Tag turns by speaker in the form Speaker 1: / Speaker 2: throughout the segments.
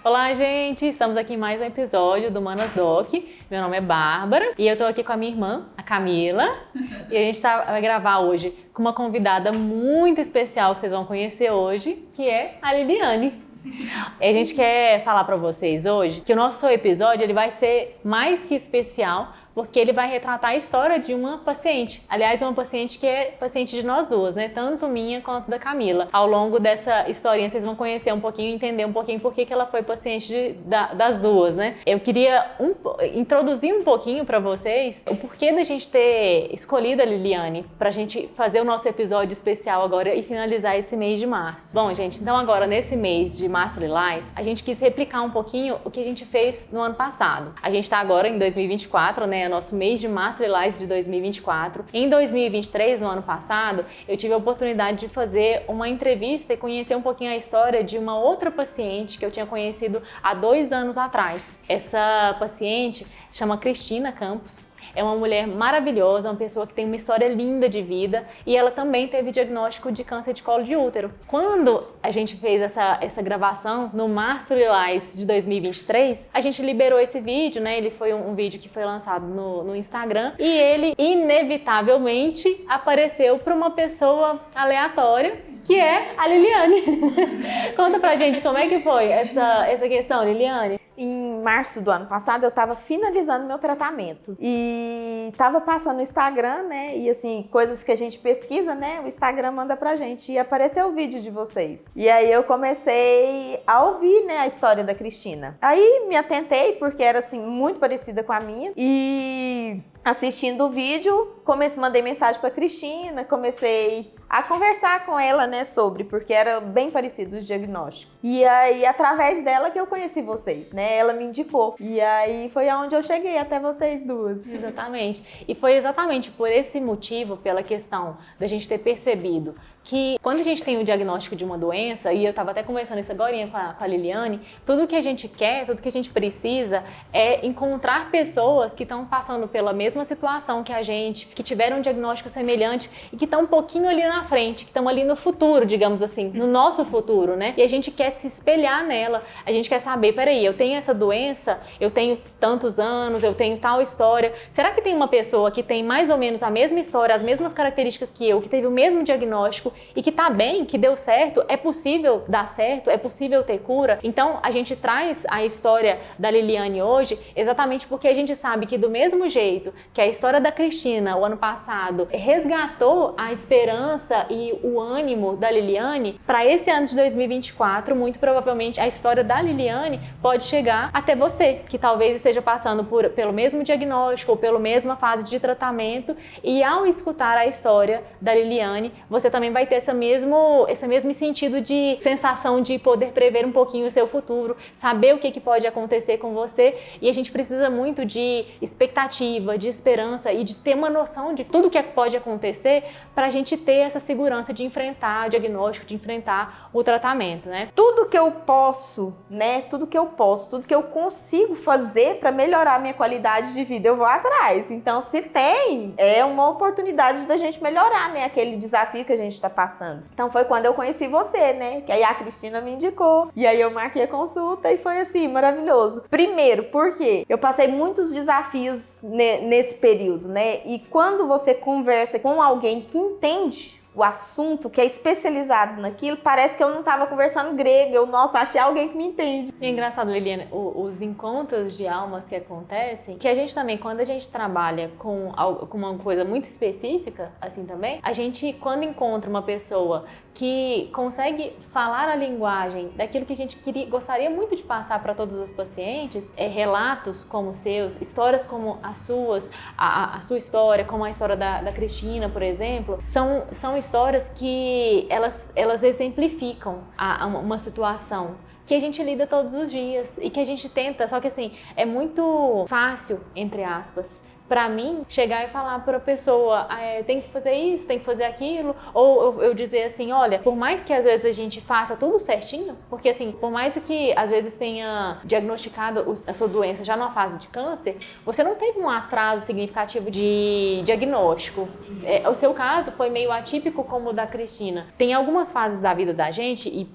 Speaker 1: Olá, gente! Estamos aqui em mais um episódio do Manas Doc. Meu nome é Bárbara e eu tô aqui com a minha irmã, a Camila. E a gente vai gravar hoje com uma convidada muito especial que vocês vão conhecer hoje, que é a Liliane. E a gente quer falar para vocês hoje que o nosso episódio ele vai ser mais que especial, porque ele vai retratar a história de uma paciente. Aliás, uma paciente que é paciente de nós duas, né? Tanto minha quanto da Camila. Ao longo dessa historinha, vocês vão conhecer um pouquinho, entender um pouquinho por que ela foi paciente das duas, né? Eu queria introduzir um pouquinho para vocês o porquê da gente ter escolhido a Liliane pra gente fazer o nosso episódio especial agora e finalizar esse mês de março. Bom, gente, então agora nesse mês de Março Lilás, a gente quis replicar um pouquinho o que a gente fez no ano passado. A gente tá agora em 2024, né? Nosso mês de Março Lilás de 2024. Em 2023, no ano passado, eu tive a oportunidade de fazer uma entrevista e conhecer um pouquinho a história de uma outra paciente que eu tinha conhecido há 2 anos atrás. Essa paciente chama Cristina Campos. É uma mulher maravilhosa, uma pessoa que tem uma história linda de vida e ela também teve diagnóstico de câncer de colo de útero. Quando a gente fez essa gravação, no Março Lilás de 2023, a gente liberou esse vídeo, né? Ele foi um vídeo que foi lançado no Instagram e ele inevitavelmente apareceu para uma pessoa aleatória, que é a Liliane. Conta pra gente como é que foi essa questão, Liliane.
Speaker 2: Em março do ano passado, eu estava finalizando meu tratamento e estava passando no Instagram, né? E assim, coisas que a gente pesquisa, né? O Instagram manda pra gente e apareceu o vídeo de vocês. E aí eu comecei a ouvir, né, a história da Cristina. Aí me atentei porque era assim muito parecida com a minha e assistindo o vídeo, mandei mensagem pra Cristina, comecei a conversar com ela, né, porque era bem parecido os diagnósticos. E aí, através dela que eu conheci vocês, né, ela me indicou. E aí, foi aonde eu cheguei até vocês duas.
Speaker 1: Exatamente. E foi exatamente por esse motivo, pela questão da gente ter percebido que quando a gente tem o diagnóstico de uma doença, e eu estava até conversando isso agora com a Liliane, tudo que a gente quer, tudo que a gente precisa é encontrar pessoas que estão passando pela mesma situação que a gente, que tiveram um diagnóstico semelhante e que estão um pouquinho ali na frente, que estão ali no futuro, digamos assim, no nosso futuro, né? E a gente quer se espelhar nela, a gente quer saber, peraí, eu tenho essa doença, eu tenho tantos anos, eu tenho tal história, será que tem uma pessoa que tem mais ou menos a mesma história, as mesmas características que eu, que teve o mesmo diagnóstico e que tá bem, que deu certo, é possível dar certo, é possível ter cura? Então a gente traz a história da Liliane hoje exatamente porque a gente sabe que do mesmo jeito que a história da Cristina o ano passado resgatou a esperança e o ânimo da Liliane, para esse ano de 2024, muito provavelmente a história da Liliane pode chegar até você, que talvez esteja passando pelo mesmo diagnóstico ou pela mesma fase de tratamento, e ao escutar a história da Liliane, você também vai ter esse mesmo sentido de sensação de poder prever um pouquinho o seu futuro, saber o que pode acontecer com você, e a gente precisa muito de expectativa, de esperança e de ter uma noção de tudo que pode acontecer para a gente ter essa segurança de enfrentar o diagnóstico, de enfrentar o tratamento, né?
Speaker 2: Tudo que eu posso, né? Tudo que eu consigo fazer para melhorar a minha qualidade de vida, eu vou atrás. Então, se tem, é uma oportunidade da gente melhorar, né? Aquele desafio que a gente está passando. Então, foi quando eu conheci você, né? Que aí a Cristina me indicou. E aí eu marquei a consulta e foi assim, maravilhoso. Primeiro, porque eu passei muitos desafios nesse período, né? E quando você conversa com alguém que entende o assunto, que é especializado naquilo, parece que eu não estava conversando grego, achei alguém que me entende.
Speaker 1: É engraçado, Liliane, os encontros de almas que acontecem, que a gente também, quando a gente trabalha com uma coisa muito específica, assim também, a gente, quando encontra uma pessoa que consegue falar a linguagem daquilo que a gente gostaria muito de passar para todas as pacientes, relatos como os seus, histórias como as suas, a sua história, como a história da Cristina, por exemplo, são histórias que elas exemplificam uma situação que a gente lida todos os dias e que a gente tenta, só que assim, é muito fácil, entre aspas, pra mim, chegar e falar pra pessoa, tem que fazer isso, tem que fazer aquilo, ou eu dizer assim, olha, por mais que às vezes a gente faça tudo certinho, porque assim, por mais que às vezes tenha diagnosticado a sua doença já numa fase de câncer, você não teve um atraso significativo de diagnóstico. O seu caso foi meio atípico como o da Cristina. Tem algumas fases da vida da gente, e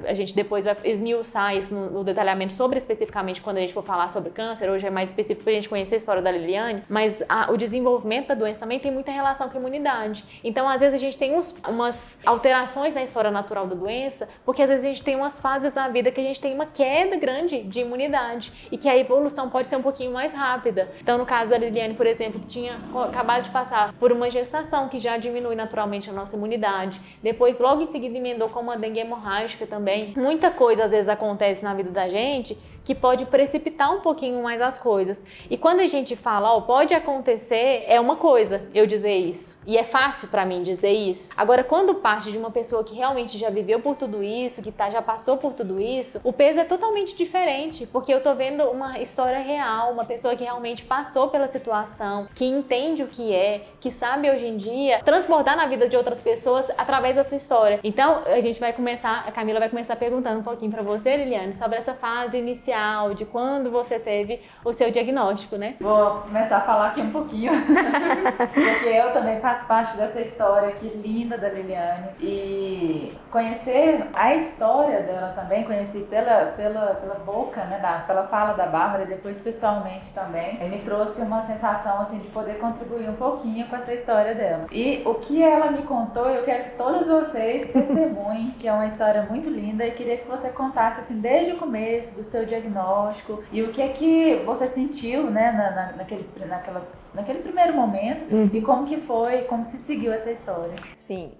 Speaker 1: a gente depois vai esmiuçar isso no detalhamento sobre especificamente quando a gente for falar sobre câncer, hoje é mais específico pra gente conhecer a história da Liliane, mas o desenvolvimento da doença também tem muita relação com a imunidade. Então, às vezes a gente tem umas alterações na história natural da doença, porque às vezes a gente tem umas fases na vida que a gente tem uma queda grande de imunidade e que a evolução pode ser um pouquinho mais rápida. Então, no caso da Liliane, por exemplo, que tinha acabado de passar por uma gestação que já diminui naturalmente a nossa imunidade, depois logo em seguida emendou com uma dengue hemorrágica também. Muita coisa às vezes acontece na vida da gente que pode precipitar um pouquinho mais as coisas. E quando a gente fala, pode acontecer, é uma coisa eu dizer isso. E é fácil pra mim dizer isso. Agora, quando parte de uma pessoa que realmente já viveu por tudo isso, que já passou por tudo isso, o peso é totalmente diferente, porque eu tô vendo uma história real, uma pessoa que realmente passou pela situação, que entende o que sabe hoje em dia transbordar na vida de outras pessoas através da sua história. Então, a Camila vai começar perguntando um pouquinho pra você, Liliane, sobre essa fase inicial, de quando você teve o seu diagnóstico, né?
Speaker 3: Vou começar a falar aqui um pouquinho, porque eu também faço parte dessa história aqui linda da Liliane, e conhecer a história dela também, conheci pela boca, né, pela fala da Bárbara, e depois pessoalmente também, me trouxe uma sensação assim de poder contribuir um pouquinho com essa história dela. E o que ela me contou, eu quero que todos vocês testemunhem, que é uma história muito linda, e queria que você contasse assim desde o começo do seu diagnóstico e o que é que você sentiu, né, naquele primeiro momento, e como que foi, como se seguiu essa história.
Speaker 2: Sim,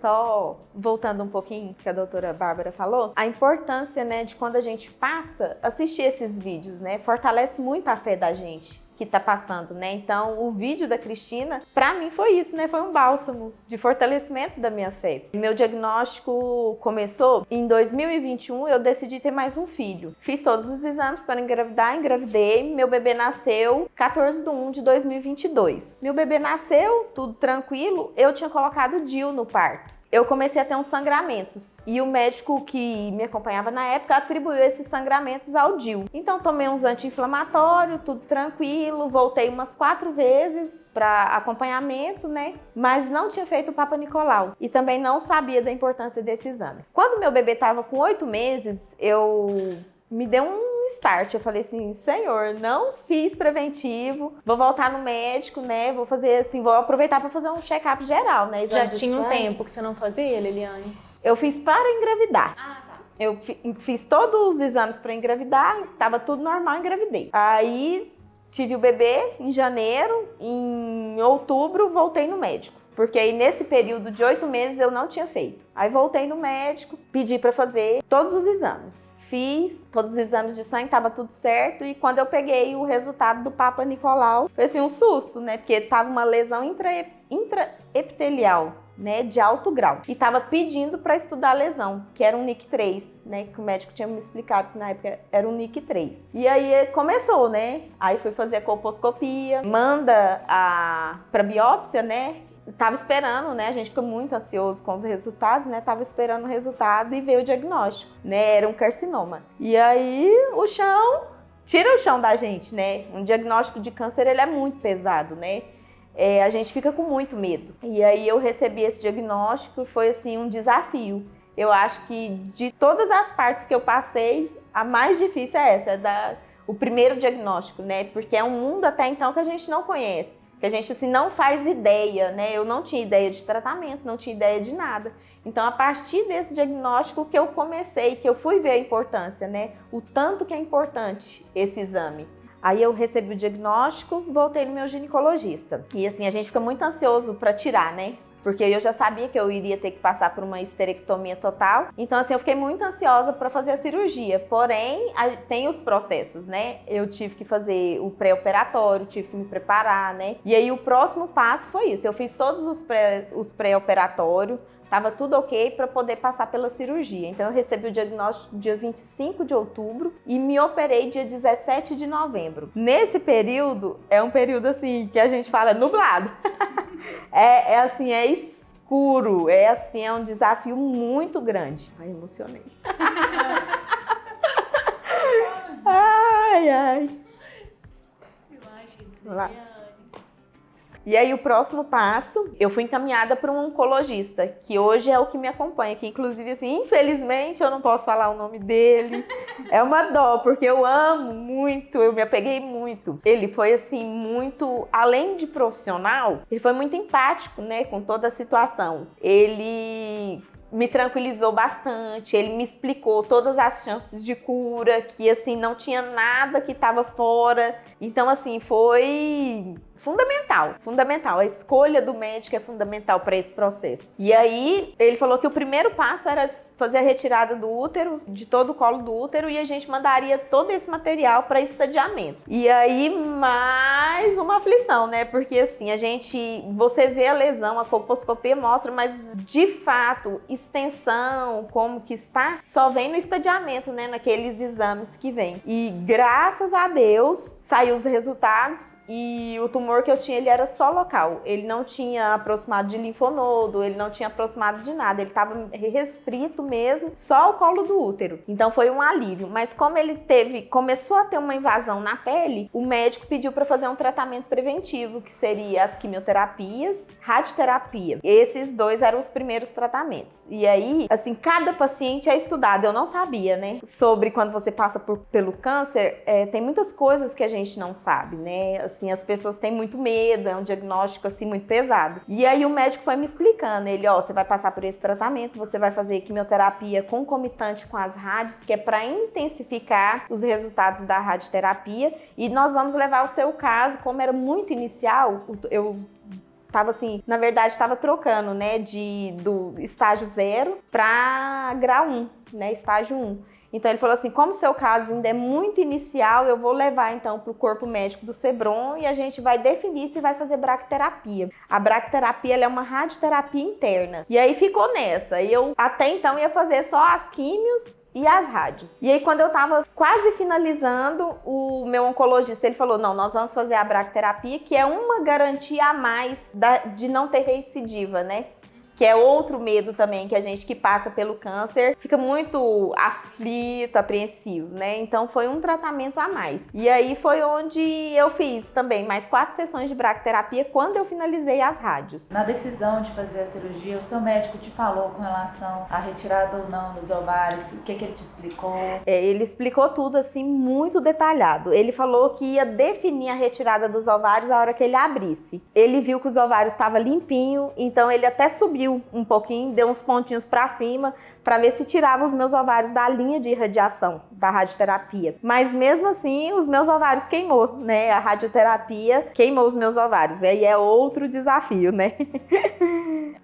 Speaker 2: só voltando um pouquinho que a doutora Bárbara falou, a importância, né, de quando a gente passa, assistir esses vídeos, né, fortalece muito a fé da gente que tá passando, né? Então, o vídeo da Cristina, pra mim foi isso, né? Foi um bálsamo de fortalecimento da minha fé. Meu diagnóstico começou em 2021, eu decidi ter mais um filho. Fiz todos os exames para engravidar, engravidei, meu bebê nasceu 14/1 de 2022. Meu bebê nasceu, tudo tranquilo, eu tinha colocado DIU no parto. Eu comecei a ter uns sangramentos e o médico que me acompanhava na época atribuiu esses sangramentos ao DIU. Então tomei uns anti-inflamatórios, tudo tranquilo, voltei umas 4 vezes para acompanhamento, né? Mas não tinha feito o Papa Nicolau e também não sabia da importância desse exame. Quando meu bebê estava com 8 meses, me deu um start, eu falei assim, Senhor, não fiz preventivo, vou voltar no médico, né, vou fazer assim, vou aproveitar para fazer um check-up geral, né,
Speaker 1: já tinha um tempo que você não fazia, Liliane?
Speaker 2: Eu fiz para engravidar.
Speaker 1: Ah, tá.
Speaker 2: Eu fiz todos os exames para engravidar, tava tudo normal, engravidei. Aí tive o bebê em janeiro, em outubro voltei no médico. Porque aí nesse período de 8 meses eu não tinha feito. Aí voltei no médico, pedi para fazer todos os exames. Fiz todos os exames de sangue, tava tudo certo. E quando eu peguei o resultado do Papa Nicolau, foi assim um susto, né? Porque tava uma lesão intraepitelial, né? De alto grau. E tava pedindo para estudar a lesão, que era um NIC3, né? Que o médico tinha me explicado que na época era um NIC3. E aí começou, né? Aí fui fazer a colposcopia, manda pra biópsia, né? Tava esperando, né? A gente fica muito ansioso com os resultados, né? Tava esperando o resultado e veio o diagnóstico, né? Era um carcinoma. E aí tira o chão da gente, né? Um diagnóstico de câncer, ele é muito pesado, né? A gente fica com muito medo. E aí eu recebi esse diagnóstico e foi assim um desafio. Eu acho que de todas as partes que eu passei, a mais difícil é essa, o primeiro diagnóstico, né? Porque é um mundo até então que a gente não conhece. Que a gente assim não faz ideia, né? Eu não tinha ideia de tratamento, não tinha ideia de nada. Então, a partir desse diagnóstico que eu comecei, que eu fui ver a importância, né? O tanto que é importante esse exame. Aí eu recebi o diagnóstico, voltei no meu ginecologista. E assim, a gente fica muito ansioso para tirar, né? Porque eu já sabia que eu iria ter que passar por uma histerectomia total. Então, assim, eu fiquei muito ansiosa para fazer a cirurgia. Porém, tem os processos, né? Eu tive que fazer o pré-operatório, tive que me preparar, né? E aí, o próximo passo foi isso. Eu fiz todos os pré-operatórios, Tava tudo ok para poder passar pela cirurgia. Então eu recebi o diagnóstico dia 25 de outubro e me operei dia 17 de novembro. Nesse período, é um período assim que a gente fala nublado. é assim, é escuro, é assim, é um desafio muito grande. Ai, emocionei. Ai.
Speaker 1: Imagina.
Speaker 2: E aí o próximo passo, eu fui encaminhada para um oncologista, que hoje é o que me acompanha, que inclusive assim, infelizmente eu não posso falar o nome dele. É uma dó, porque eu amo muito, eu me apeguei muito. Ele foi assim muito, além de profissional, ele foi muito empático, né, com toda a situação. Ele me tranquilizou bastante, ele me explicou todas as chances de cura, que assim, não tinha nada que estava fora. Então assim, foi fundamental. A escolha do médico é fundamental para esse processo. E aí, ele falou que o primeiro passo era fazer a retirada do útero, de todo o colo do útero, e a gente mandaria todo esse material para estadiamento. E aí, mais uma aflição, né? Porque assim, você vê a lesão, a colposcopia mostra, mas de fato, extensão, como que está, só vem no estadiamento, né? Naqueles exames que vem. E graças a Deus, saiu os resultados e o tumor que eu tinha, ele era só local. Ele não tinha aproximado de linfonodo, ele não tinha aproximado de nada, ele estava restrito mesmo, só o colo do útero. Então foi um alívio, mas como ele começou a ter uma invasão na pele, o médico pediu para fazer um tratamento preventivo, que seria as quimioterapias, radioterapia. Esses dois eram os primeiros tratamentos. E aí, assim, cada paciente é estudado. Eu não sabia, né, sobre quando você passa pelo câncer, tem muitas coisas que a gente não sabe, né? Assim, as pessoas têm muito medo, é um diagnóstico assim muito pesado. E aí o médico foi me explicando, ele, você vai passar por esse tratamento, você vai fazer quimioterapia concomitante com as rádios, que é para intensificar os resultados da radioterapia, e nós vamos levar o seu caso, como era muito inicial, eu tava assim, na verdade estava trocando, né, do estágio 0 para grau 1, né, estágio 1. Então ele falou assim, como o seu caso ainda é muito inicial, eu vou levar então para o corpo médico do Sebron e a gente vai definir se vai fazer bracterapia. A bracterapia, ela é uma radioterapia interna. E aí ficou nessa. E eu até então ia fazer só as químios e as rádios. E aí quando eu tava quase finalizando, o meu oncologista, ele falou, não, nós vamos fazer a bracterapia, que é uma garantia a mais de não ter recidiva, né? Que é outro medo também, que a gente que passa pelo câncer fica muito aflito, apreensivo, né? Então foi um tratamento a mais. E aí foi onde eu fiz também mais 4 sessões de bracterapia quando eu finalizei as rádios.
Speaker 3: Na decisão de fazer a cirurgia, o seu médico te falou com relação à retirada ou não dos ovários? O que ele te explicou?
Speaker 2: Ele explicou tudo assim, muito detalhado. Ele falou que ia definir a retirada dos ovários a hora que ele abrisse. Ele viu que os ovários estavam limpinhos, então ele até subiu um pouquinho, deu uns pontinhos para cima para ver se tirava os meus ovários da linha de irradiação da radioterapia. Mas mesmo assim, os meus ovários queimou, né? A radioterapia queimou os meus ovários. E aí é outro desafio, né?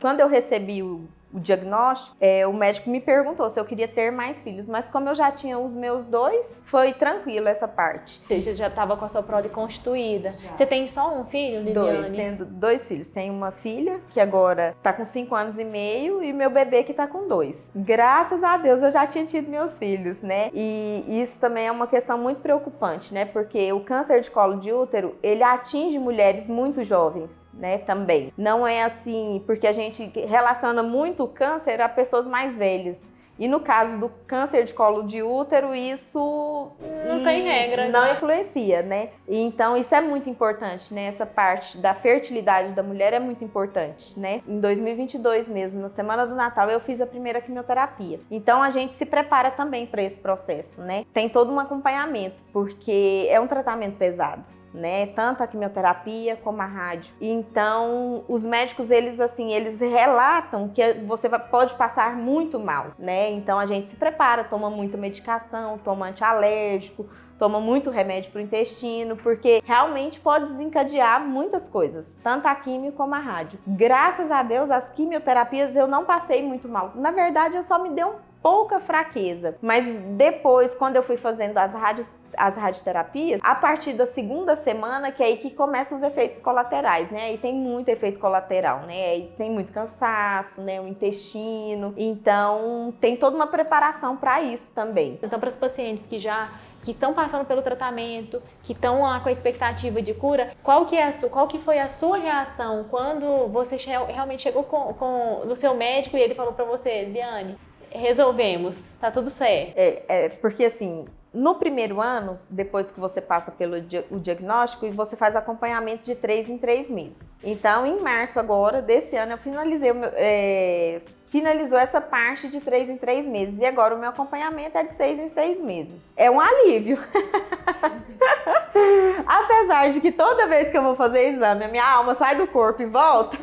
Speaker 2: Quando eu recebi o diagnóstico, o médico me perguntou se eu queria ter mais filhos, mas como eu já tinha os meus 2, foi tranquilo essa parte.
Speaker 1: Você já estava com a sua prole constituída.
Speaker 3: Já.
Speaker 1: Você tem só um filho, Liliane?
Speaker 2: Tendo 2 filhos. Tenho uma filha que agora tá com 5 anos e meio e meu bebê que tá com 2. Graças a Deus eu já tinha tido meus filhos, né? E isso também é uma questão muito preocupante, né? Porque o câncer de colo de útero, ele atinge mulheres muito jovens, né, também. Não é assim, porque a gente relaciona muito o câncer a pessoas mais velhas. E no caso do câncer de colo de útero, isso
Speaker 1: não tem regras.
Speaker 2: Não influencia, né? Então isso é muito importante, né? Essa parte da fertilidade da mulher é muito importante, né? Em 2022 mesmo, na semana do Natal, eu fiz a primeira quimioterapia. Então a gente se prepara também para esse processo, né? Tem todo um acompanhamento, porque é um tratamento pesado, né? Tanto a quimioterapia como a rádio. Então, os médicos, eles relatam que você pode passar muito mal, né? Então, a gente se prepara, toma muita medicação, toma antialérgico, toma muito remédio para o intestino, porque realmente pode desencadear muitas coisas, tanto a quimio como a rádio. Graças a Deus, as quimioterapias eu não passei muito mal. Na verdade, eu só me deu pouca fraqueza, mas depois, quando eu fui fazendo as rádios, as radioterapias, a partir da segunda semana, que é aí que começam os efeitos colaterais, né? E tem muito efeito colateral, né? E tem muito cansaço, né? O intestino. Então, tem toda uma preparação para isso também.
Speaker 1: Então, para os pacientes que estão passando pelo tratamento, que estão lá com a expectativa de cura, qual que foi a sua reação quando você realmente chegou no seu médico e ele falou para você, Liane, resolvemos, tá tudo certo?
Speaker 2: Porque assim, no primeiro ano, depois que você passa pelo o diagnóstico, você faz acompanhamento de 3 em 3 meses. Então, em março agora, desse ano, eu finalizou essa parte de 3 em 3 meses. E agora o meu acompanhamento é de 6 em 6 meses. É um alívio. Apesar de que toda vez que eu vou fazer exame, a minha alma sai do corpo e volta,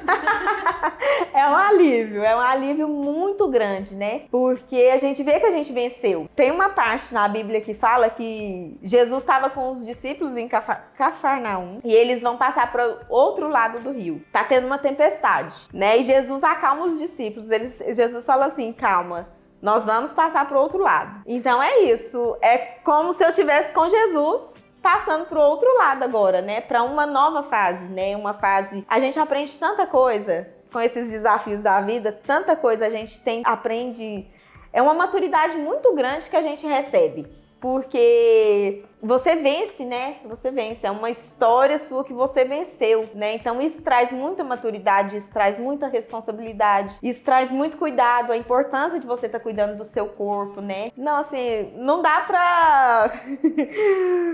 Speaker 2: é um alívio muito grande, né? Porque a gente vê que a gente venceu. Tem uma parte na Bíblia que fala que Jesus estava com os discípulos em Cafarnaum e eles vão passar para o outro lado do rio. Tá tendo uma tempestade, né? E Jesus acalma os discípulos. Jesus fala assim, calma, nós vamos passar para o outro lado. Então é isso, é como se eu estivesse com Jesus passando para o outro lado agora, né? Para uma nova fase, né? Uma fase... A gente aprende tanta coisa com esses desafios da vida, tanta coisa a gente aprende... É uma maturidade muito grande que a gente recebe. Porque você vence, né? Você vence. É uma história sua que você venceu, né? Então isso traz muita maturidade, isso traz muita responsabilidade, isso traz muito cuidado, a importância de você estar cuidando do seu corpo, né? Não, assim, não dá pra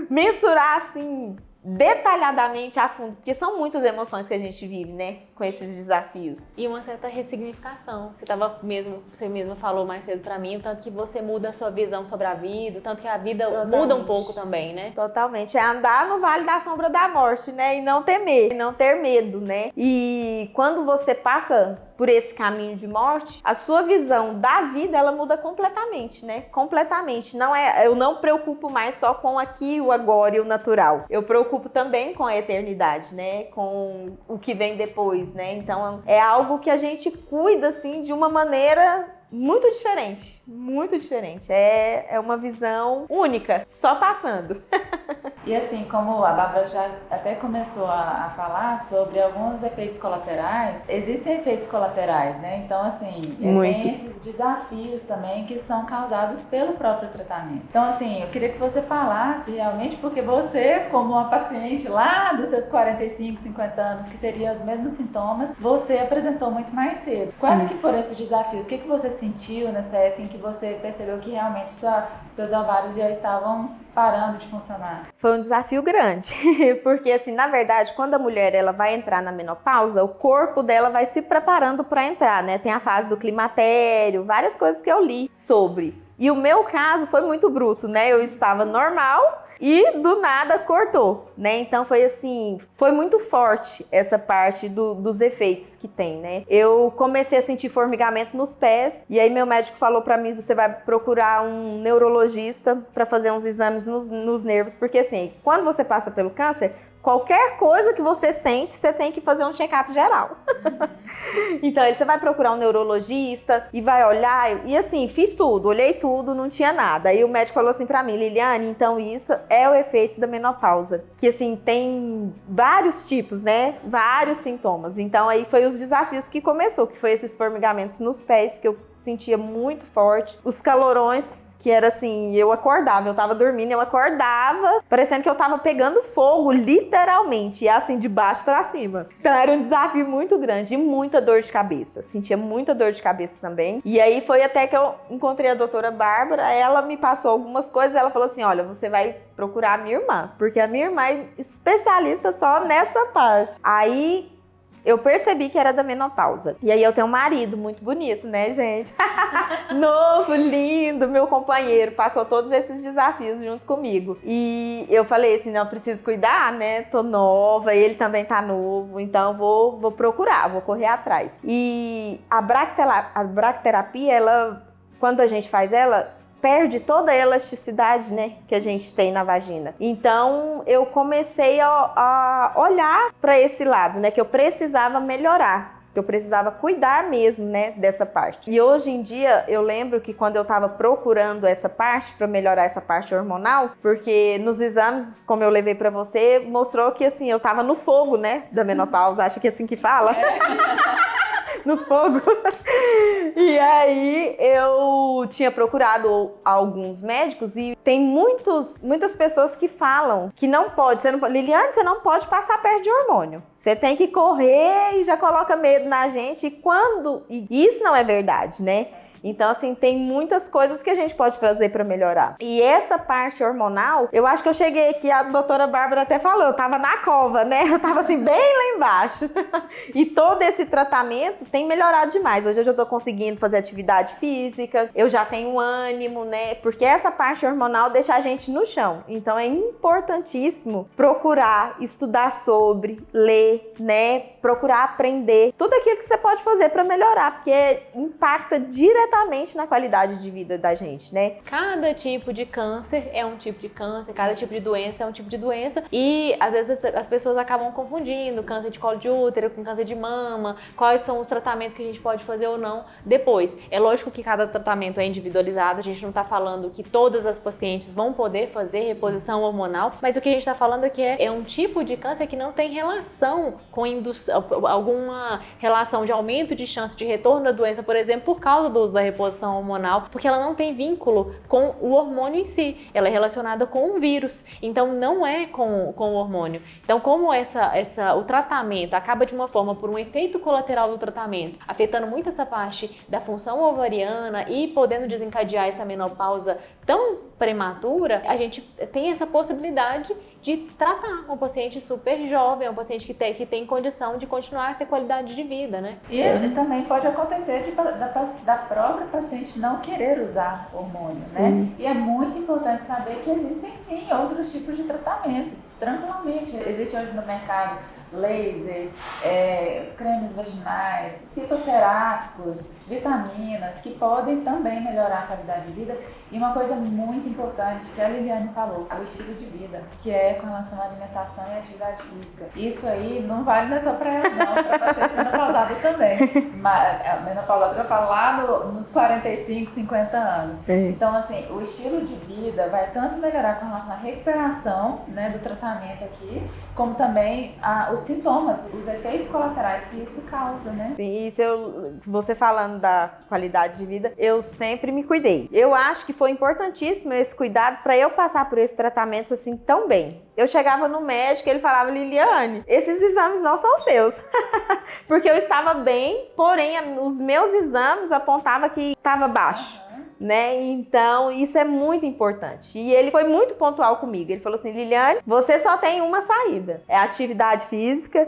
Speaker 2: mensurar, assim, detalhadamente a fundo, porque são muitas emoções que a gente vive, né, com esses desafios.
Speaker 1: E uma certa ressignificação. Você mesma falou mais cedo pra mim, o tanto que você muda a sua visão sobre a vida, o tanto que a vida muda um pouco também, né?
Speaker 2: Totalmente. É andar no vale da sombra da morte, né, e não temer, não ter medo, né? E quando você passa por esse caminho de morte, a sua visão da vida, ela muda completamente, né? Completamente. Eu não preocupo mais só com aqui, o agora e o natural. Eu preocupo também com a eternidade, né? Com o que vem depois, né? Então, é algo que a gente cuida, assim, de uma maneira muito diferente. Muito diferente. É uma visão única, só passando.
Speaker 3: E assim, como a Bárbara já até começou a falar sobre alguns efeitos colaterais, existem efeitos colaterais, né? Então, assim, tem esses desafios também que são causados pelo próprio tratamento. Então, assim, eu queria que você falasse realmente, porque você, como uma paciente lá dos seus 45, 50 anos, que teria os mesmos sintomas, você apresentou muito mais cedo. Quais que foram esses desafios? O que você sentiu nessa época em que você percebeu que realmente seus ovários já estavam parando de funcionar?
Speaker 2: Foi um desafio grande, porque assim, na verdade, quando a mulher ela vai entrar na menopausa, o corpo dela vai se preparando para entrar, né? Tem a fase do climatério, várias coisas que eu li sobre. E o meu caso foi muito bruto, né? Eu estava normal e do nada cortou, né? Então foi assim, foi muito forte essa parte dos efeitos que tem, né? Eu comecei a sentir formigamento nos pés e aí meu médico falou pra mim, você vai procurar um neurologista para fazer uns exames nos nervos, porque assim, quando você passa pelo câncer, qualquer coisa que você sente, você tem que fazer um check-up geral. Então, você vai procurar um neurologista e vai olhar. E assim, fiz tudo, olhei tudo, não tinha nada. Aí o médico falou assim pra mim, Liliane, então isso é o efeito da menopausa. Que assim, tem vários tipos, né? Vários sintomas. Então, aí foi os desafios que começou, que foi esses formigamentos nos pés, que eu sentia muito forte. Os calorões, que era assim, eu tava dormindo, eu acordava, parecendo que eu tava pegando fogo, literalmente, e assim, de baixo pra cima. Então era um desafio muito grande e muita dor de cabeça, sentia muita dor de cabeça também. E aí foi até que eu encontrei a doutora Bárbara, ela me passou algumas coisas, ela falou assim, olha, você vai procurar a minha irmã, porque a minha irmã é especialista só nessa parte. Aí eu percebi que era da menopausa. E aí eu tenho um marido muito bonito, né, gente? Novo, lindo, meu companheiro, passou todos esses desafios junto comigo. E eu falei assim, não, eu preciso cuidar, né? Tô nova, ele também tá novo, então vou procurar, vou correr atrás. E a bracterapia, ela, quando a gente faz ela, perde toda a elasticidade, né, que a gente tem na vagina. Então, eu comecei a olhar para esse lado, né, que eu precisava melhorar que eu precisava cuidar mesmo, né, dessa parte. E hoje em dia, eu lembro que quando eu estava procurando essa parte, para melhorar essa parte hormonal, porque nos exames, como eu levei para você, mostrou que, assim, eu estava no fogo, né, da menopausa, acha que é assim que fala? No fogo. E aí eu tinha procurado alguns médicos e tem muitas pessoas que falam que não pode, Liliane, você não pode passar perto de hormônio. Você tem que correr e já coloca medo na gente. E isso não é verdade, né? Então, assim, tem muitas coisas que a gente pode fazer para melhorar. E essa parte hormonal, eu acho que eu cheguei aqui, a doutora Bárbara até falou, eu tava na cova, né? Eu tava assim, bem lá embaixo. E todo esse tratamento tem melhorado demais. Hoje eu já tô conseguindo fazer atividade física, eu já tenho ânimo, né? Porque essa parte hormonal deixa a gente no chão. Então, é importantíssimo procurar estudar sobre, ler, né? Procurar aprender tudo aquilo que você pode fazer para melhorar, porque impacta diretamente na qualidade de vida da gente, né?
Speaker 1: Cada tipo de câncer é um tipo de câncer, cada tipo de doença é um tipo de doença e às vezes as pessoas acabam confundindo câncer de colo de útero com câncer de mama, quais são os tratamentos que a gente pode fazer ou não depois. É lógico que cada tratamento é individualizado, a gente não está falando que todas as pacientes vão poder fazer reposição hormonal, mas o que a gente está falando aqui é um tipo de câncer que não tem relação com alguma relação de aumento de chance de retorno da doença, por exemplo, por causa do uso da reposição hormonal, porque ela não tem vínculo com o hormônio em si, ela é relacionada com um vírus, então não é com o hormônio. Então, como o tratamento acaba de uma forma por um efeito colateral do tratamento, afetando muito essa parte da função ovariana e podendo desencadear essa menopausa tão prematura, a gente tem essa possibilidade de tratar um paciente super jovem, um paciente que tem condição de continuar a ter qualidade de vida, né?
Speaker 3: E também pode acontecer da própria paciente não querer usar hormônio, né? Isso. E é muito importante saber que existem sim outros tipos de tratamento, tranquilamente. Existe hoje no mercado laser, cremes vaginais, fitoterápicos, vitaminas, que podem também melhorar a qualidade de vida. E uma coisa muito importante que a Liliane falou, o estilo de vida, que é com relação à alimentação e atividade física. Isso aí não vale só para ela, não, para paciente menopausada também. Mas a menopausada eu falo lá nos 45, 50 anos. Então, assim, o estilo de vida vai tanto melhorar com relação à recuperação, né, do tratamento aqui, como também os sintomas, os efeitos colaterais que isso causa, né?
Speaker 2: Sim, você falando da qualidade de vida, eu sempre me cuidei. Eu acho que foi importantíssimo esse cuidado para eu passar por esse tratamento assim tão bem. Eu chegava no médico e ele falava, Liliane, esses exames não são seus. Porque eu estava bem, porém os meus exames apontavam que estava baixo. Né? Então, isso é muito importante. E ele foi muito pontual comigo. Ele falou assim, Liliane, você só tem uma saída. É atividade física,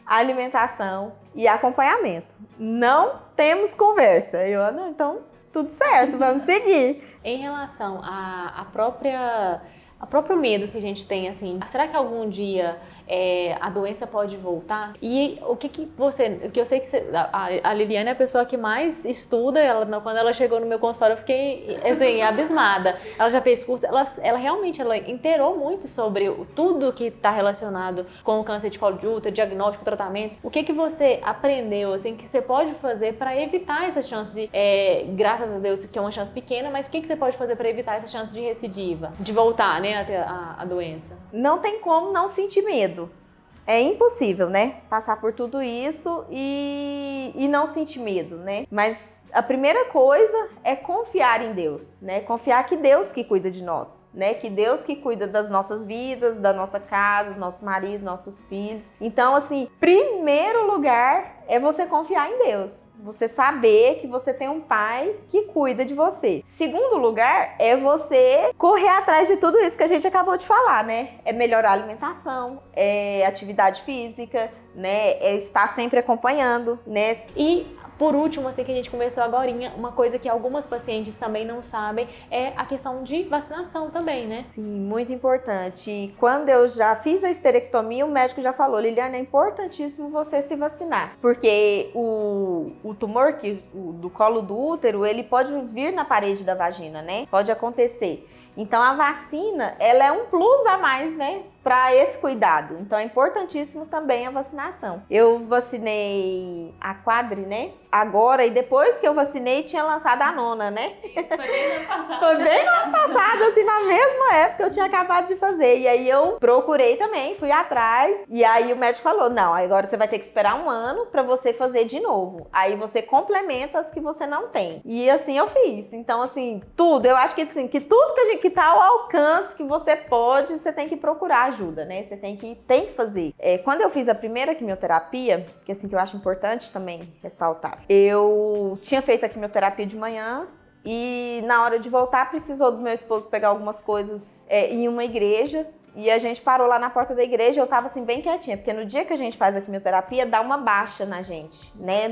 Speaker 2: alimentação e acompanhamento. Não temos conversa. Não, então, tudo certo, vamos seguir.
Speaker 1: Em relação à próprio medo que a gente tem, assim, será que algum dia a doença pode voltar? E o que eu sei que a Liliane é a pessoa que mais estuda, quando ela chegou no meu consultório eu fiquei, assim, abismada. Ela já fez curso, ela realmente inteirou muito sobre tudo que está relacionado com o câncer de colo de útero, diagnóstico, tratamento. O que você aprendeu, assim, que você pode fazer para evitar essas chances, graças a Deus que é uma chance pequena, mas o que você pode fazer para evitar essa chance de recidiva, de voltar, né, até a doença?
Speaker 2: Não tem como não sentir medo. É impossível, né? Passar por tudo isso e não sentir medo, né? Mas a primeira coisa é confiar em Deus, né? Confiar que Deus que cuida de nós, né? Que Deus que cuida das nossas vidas, da nossa casa, do nosso marido, nossos filhos. Então, assim, primeiro lugar é você confiar em Deus. Você saber que você tem um pai que cuida de você. Segundo lugar é você correr atrás de tudo isso que a gente acabou de falar, né? É melhorar a alimentação, é atividade física, né? É estar sempre acompanhando, né?
Speaker 1: E por último, assim que a gente conversou agorinha, uma coisa que algumas pacientes também não sabem é a questão de vacinação também, né?
Speaker 2: Sim, muito importante. E quando eu já fiz a esterectomia, o médico já falou, Liliane, é importantíssimo você se vacinar, porque o tumor do colo do útero, ele pode vir na parede da vagina, né? Pode acontecer. Então a vacina, ela é um plus a mais, né, para esse cuidado. Então é importantíssimo também a vacinação. Eu vacinei a Quadri, né, agora, e depois que eu vacinei tinha lançado a nona, né?
Speaker 1: Isso foi bem no ano passado.
Speaker 2: Foi bem no ano passado, assim, na mesma época eu tinha acabado de fazer. E aí eu procurei também, fui atrás, e aí o médico falou, não, agora você vai ter que esperar um ano para você fazer de novo. Aí você complementa as que você não tem. E assim eu fiz. Então, assim, tudo, eu acho que assim, que tudo que tá ao alcance, que você pode, você tem que procurar ajuda, né? Você tem que fazer. Quando eu fiz a primeira quimioterapia, que assim que eu acho importante também ressaltar, eu tinha feito a quimioterapia de manhã e na hora de voltar precisou do meu esposo pegar algumas coisas em uma igreja. E a gente parou lá na porta da igreja, eu tava assim bem quietinha, porque no dia que a gente faz a quimioterapia, dá uma baixa na gente, né?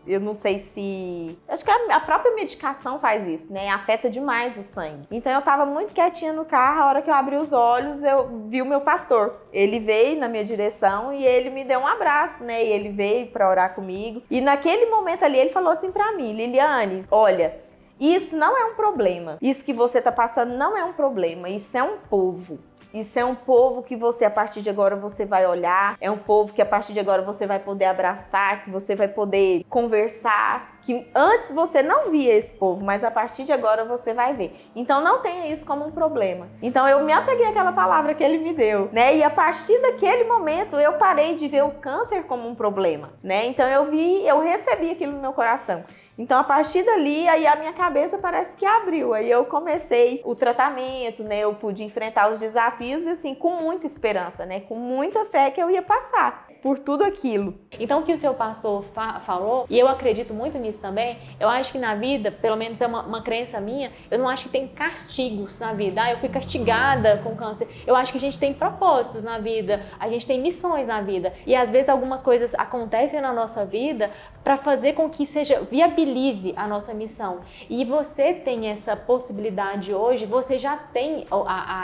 Speaker 2: Eu não sei se... Acho que a própria medicação faz isso, né? Afeta demais o sangue. Então eu tava muito quietinha no carro, a hora que eu abri os olhos, eu vi o meu pastor. Ele veio na minha direção e ele me deu um abraço, né? E ele veio pra orar comigo. E naquele momento ali, ele falou assim pra mim, Liliane, olha, isso não é um problema. Isso que você tá passando não é um problema, isso é um povo. Isso é um povo que você, a partir de agora, você vai olhar. É um povo que, a partir de agora, você vai poder abraçar, que você vai poder conversar. Que antes você não via esse povo, mas a partir de agora você vai ver. Então, não tenha isso como um problema. Então, eu me apeguei àquela palavra que ele me deu, né? E a partir daquele momento, eu parei de ver o câncer como um problema, né? Então, eu recebi aquilo no meu coração. Então, a partir dali, aí a minha cabeça parece que abriu. Aí eu comecei o tratamento, né? Eu pude enfrentar os desafios, assim, com muita esperança, né? Com muita fé que eu ia passar por tudo aquilo.
Speaker 1: Então, o que o seu pastor falou, e eu acredito muito nisso também, eu acho que na vida, pelo menos é uma crença minha, eu não acho que tem castigos na vida. Eu fui castigada com câncer. Eu acho que a gente tem propósitos na vida, a gente tem missões na vida. E às vezes algumas coisas acontecem na nossa vida para fazer com que viabilize a nossa missão. E você tem essa possibilidade hoje, você já tem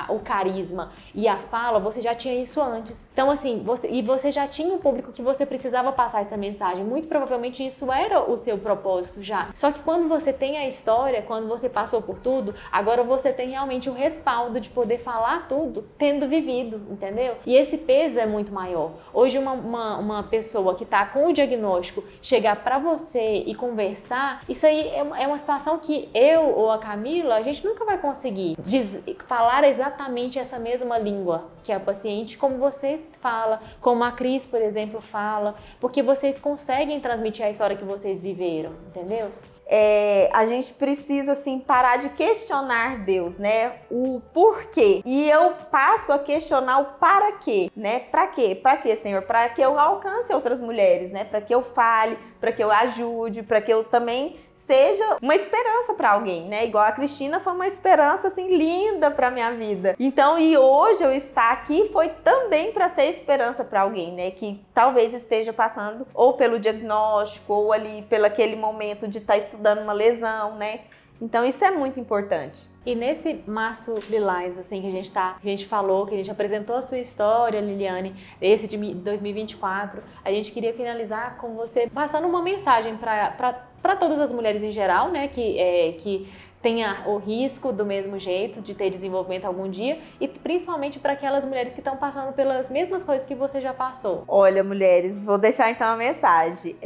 Speaker 1: o carisma e a fala, você já tinha isso antes. Então, assim, você já tinha um público que você precisava passar essa mensagem. Muito provavelmente isso era o seu propósito já. Só que quando você tem a história, quando você passou por tudo, agora você tem realmente o respaldo de poder falar tudo, tendo vivido, entendeu? E esse peso é muito maior. Hoje uma pessoa que está com o diagnóstico chegar para você e conversar, isso aí é uma situação que eu ou a Camila, a gente nunca vai conseguir falar exatamente essa mesma língua que a paciente, como você fala, como a Cris, por exemplo, fala, porque vocês conseguem transmitir a história que vocês viveram, entendeu?
Speaker 2: A gente precisa, assim, parar de questionar Deus, né? O porquê. E eu passo a questionar o para quê, né? Para quê? Para quê, Senhor? Para que eu alcance outras mulheres, né? Para que eu fale, para que eu ajude, para que eu também seja uma esperança para alguém, né? Igual a Cristina foi uma esperança, assim, linda para minha vida. Então, e hoje eu estar aqui foi também para ser esperança para alguém, né? Que talvez esteja passando ou pelo diagnóstico ou ali pelo aquele momento de estar estudando uma lesão, né? Então isso é muito importante.
Speaker 1: E nesse março lilás, assim, que a gente falou, que a gente apresentou a sua história, Liliane, esse de 2024, a gente queria finalizar com você passando uma mensagem para todas as mulheres em geral, né, que tenha o risco do mesmo jeito de ter desenvolvimento algum dia e principalmente para aquelas mulheres que estão passando pelas mesmas coisas que você já passou.
Speaker 2: Olha, mulheres, vou deixar então a mensagem.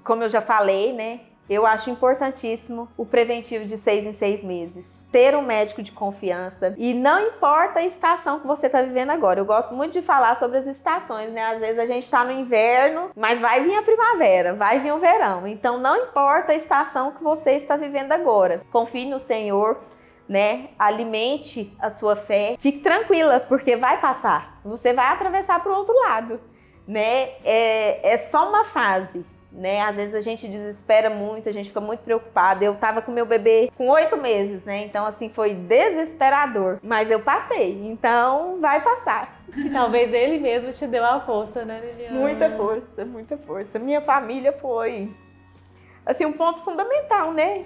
Speaker 2: Como eu já falei, né? Eu acho importantíssimo o preventivo de 6 em 6 meses. Ter um médico de confiança e não importa a estação que você está vivendo agora. Eu gosto muito de falar sobre as estações, né? Às vezes a gente está no inverno, mas vai vir a primavera, vai vir o verão. Então não importa a estação que você está vivendo agora. Confie no Senhor, né? Alimente a sua fé. Fique tranquila, porque vai passar. Você vai atravessar para o outro lado, né? É só uma fase. Né? Às vezes a gente desespera muito, a gente fica muito preocupada. Eu tava com meu bebê com 8 meses, né? Então, assim, foi desesperador. Mas eu passei, então vai passar.
Speaker 1: E talvez ele mesmo te deu a força, né, Liliane?
Speaker 2: Muita força, muita força. Minha família foi, assim, um ponto fundamental, né?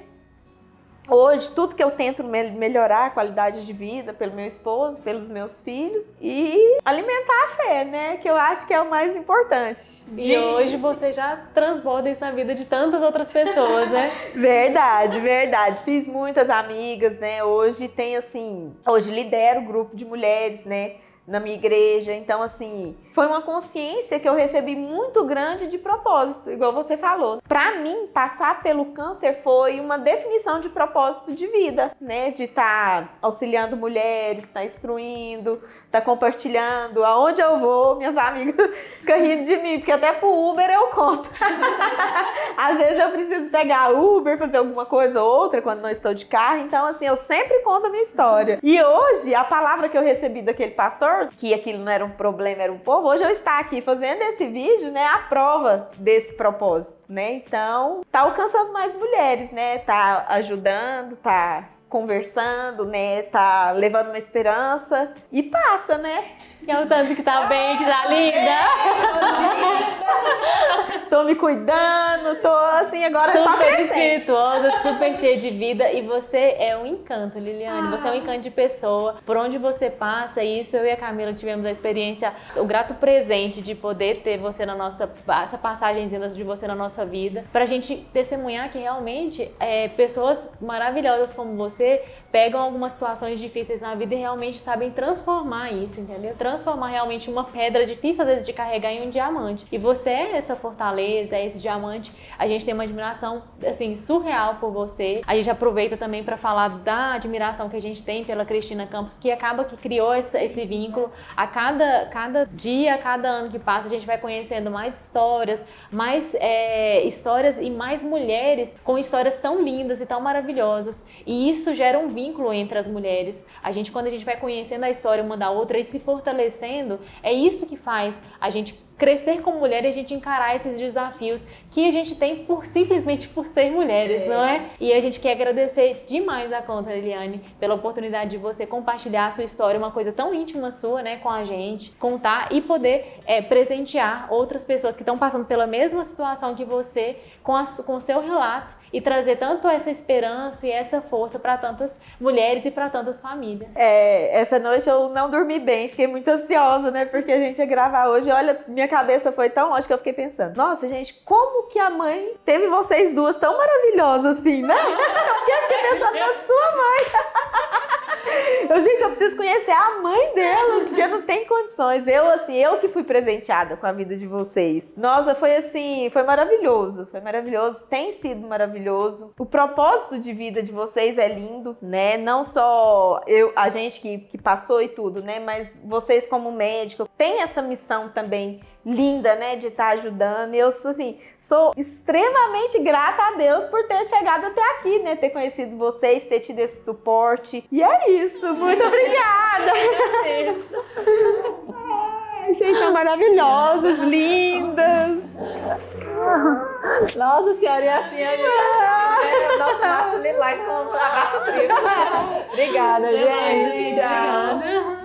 Speaker 2: hoje, tudo que eu tento melhorar a qualidade de vida pelo meu esposo, pelos meus filhos e alimentar a fé, né? Que eu acho que é o mais importante.
Speaker 1: E hoje você já transborda isso na vida de tantas outras pessoas, né?
Speaker 2: Verdade, verdade. Fiz muitas amigas, né? Hoje tem assim, hoje lidero um grupo de mulheres, né? Na minha igreja, então assim, foi uma consciência que eu recebi muito grande de propósito, igual você falou. Para mim, passar pelo câncer foi uma definição de propósito de vida, né? De estar auxiliando mulheres, estar instruindo, estar compartilhando. Aonde eu vou, minhas amigas ficam rindo de mim, porque até pro Uber eu conto. Às vezes eu preciso pegar Uber, fazer alguma coisa ou outra quando não estou de carro, então assim, eu sempre conto a minha história. E hoje, a palavra que eu recebi daquele pastor, que aquilo não era um problema, era um povo, hoje eu estou aqui fazendo esse vídeo, né, a prova desse propósito, né? Então, tá alcançando mais mulheres, né? Tá ajudando, tá conversando, né? Tá levando uma esperança e passa, né?
Speaker 1: E é o tanto que tá bem, que tá linda.
Speaker 2: Tô me cuidando, tô assim, agora é só
Speaker 1: Super
Speaker 2: crescente.
Speaker 1: espirituosa, super cheia de vida. E você é um encanto, Liliane. Você é um encanto de pessoa. Por onde você passa, isso eu e a Camila tivemos a experiência, o grato presente de poder ter você na nossa, essa passagenzinha de você na nossa vida. Pra gente testemunhar que realmente pessoas maravilhosas como você pegam algumas situações difíceis na vida e realmente sabem transformar isso, entendeu? Transformar realmente uma pedra difícil às vezes de carregar em um diamante. E você é essa fortaleza, é esse diamante. A gente tem uma admiração assim surreal por você. A gente aproveita também para falar da admiração que a gente tem pela Cristina Campos, que acaba que criou esse vínculo. A cada dia, a cada ano que passa, a gente vai conhecendo mais histórias e mais mulheres com histórias tão lindas e tão maravilhosas. E isso gera um vínculo entre as mulheres. Quando a gente vai conhecendo a história uma da outra e se fortalecendo, é isso que faz a gente crescer como mulher e a gente encarar esses desafios que a gente tem simplesmente por ser mulheres, não é? E a gente quer agradecer demais a conta, Liliane, pela oportunidade de você compartilhar a sua história, uma coisa tão íntima sua, né, com a gente, contar e poder presentear outras pessoas que estão passando pela mesma situação que você com o seu relato e trazer tanto essa esperança e essa força para tantas mulheres e para tantas famílias.
Speaker 2: Essa noite eu não dormi bem, fiquei muito ansiosa, né, porque a gente ia gravar hoje. Olha, minha cabeça foi tão longe que eu fiquei pensando, nossa, gente, como que a mãe teve vocês duas tão maravilhosas assim, né? Eu fiquei pensando na sua mãe. Gente, eu preciso conhecer a mãe delas, porque não tem condições. Eu que fui presenteada com a vida de vocês. Nossa, foi assim, foi maravilhoso, tem sido maravilhoso. O propósito de vida de vocês é lindo, né? Não só a gente que passou e tudo, né? Mas vocês como médico têm essa missão também linda, né, de estar ajudando. E eu, assim, sou extremamente grata a Deus por ter chegado até aqui, né, ter conhecido vocês, ter tido esse suporte. E é isso, muito obrigada! Vocês são maravilhosas, lindas!
Speaker 3: Nossa senhora, e assim a gente nosso Lilás com um abraço triplo. Obrigada, gente.
Speaker 1: Obrigada.